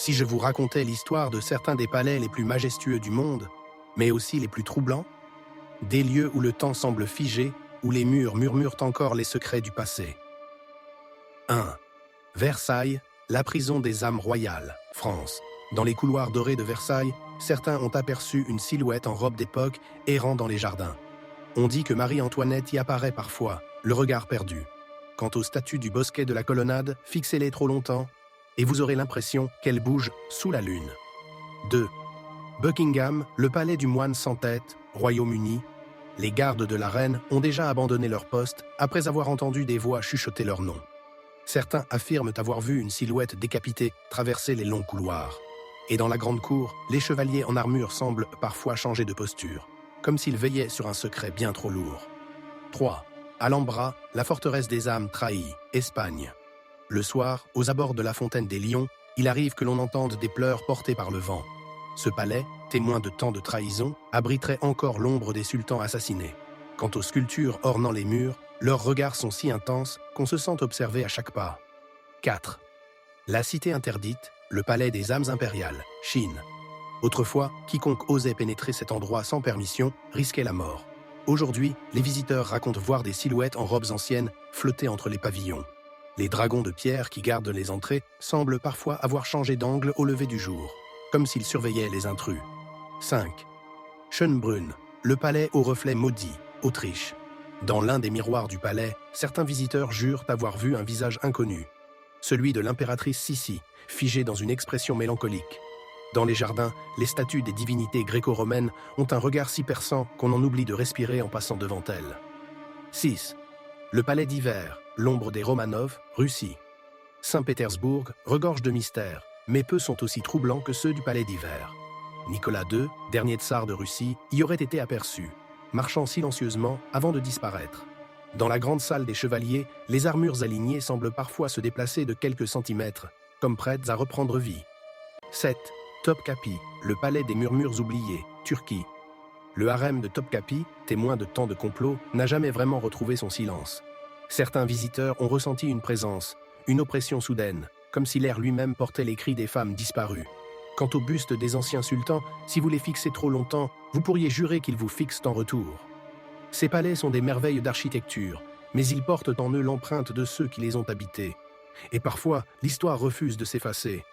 si je vous racontais l'histoire de certains des palais les plus majestueux du monde, mais aussi les plus troublants? Des lieux où le temps semble figé, où les murs murmurent encore les secrets du passé. 1. Versailles, la prison des âmes royales, France. Dans les couloirs dorés de Versailles, certains ont aperçu une silhouette en robe d'époque errant dans les jardins. On dit que Marie-Antoinette y apparaît parfois, le regard perdu. Quant aux statues du bosquet de la colonnade, fixez-les trop longtemps, et vous aurez l'impression qu'elles bougent sous la lune. 2. Buckingham, le palais du moine sans tête, Royaume-Uni. Les gardes de la reine ont déjà abandonné leur poste après avoir entendu des voix chuchoter leur nom. Certains affirment avoir vu une silhouette décapitée traverser les longs couloirs. Et dans la grande cour, les chevaliers en armure semblent parfois changer de posture, comme s'ils veillaient sur un secret bien trop lourd. 3. Alhambra, la forteresse des âmes trahie, Espagne. Le soir, aux abords de la fontaine des Lions, il arrive que l'on entende des pleurs portés par le vent. Ce palais, témoin de tant de trahison, abriterait encore l'ombre des sultans assassinés. Quant aux sculptures ornant les murs, leurs regards sont si intenses qu'on se sent observé à chaque pas. 4. La cité interdite, le palais des âmes impériales, Chine. Autrefois, quiconque osait pénétrer cet endroit sans permission risquait la mort. Aujourd'hui, les visiteurs racontent voir des silhouettes en robes anciennes flotter entre les pavillons. Les dragons de pierre qui gardent les entrées semblent parfois avoir changé d'angle au lever du jour, comme s'ils surveillaient les intrus. 5. Schönbrunn, le palais aux reflets maudits, Autriche. Dans l'un des miroirs du palais, certains visiteurs jurent avoir vu un visage inconnu, celui de l'impératrice Sissi, figée dans une expression mélancolique. Dans les jardins, les statues des divinités gréco-romaines ont un regard si perçant qu'on en oublie de respirer en passant devant elles. 6. Le palais d'hiver, l'ombre des Romanov, Russie. Saint-Pétersbourg regorge de mystères, mais peu sont aussi troublants que ceux du palais d'hiver. Nicolas II, dernier tsar de Russie, y aurait été aperçu, marchant silencieusement avant de disparaître. Dans la grande salle des chevaliers, les armures alignées semblent parfois se déplacer de quelques centimètres, comme prêtes à reprendre vie. 7. Topkapi, le palais des murmures oubliés, Turquie. Le harem de Topkapi, témoin de tant de complots, n'a jamais vraiment retrouvé son silence. Certains visiteurs ont ressenti une présence, une oppression soudaine, comme si l'air lui-même portait les cris des femmes disparues. Quant aux bustes des anciens sultans, si vous les fixez trop longtemps, vous pourriez jurer qu'ils vous fixent en retour. Ces palais sont des merveilles d'architecture, mais ils portent en eux l'empreinte de ceux qui les ont habités. Et parfois, l'histoire refuse de s'effacer.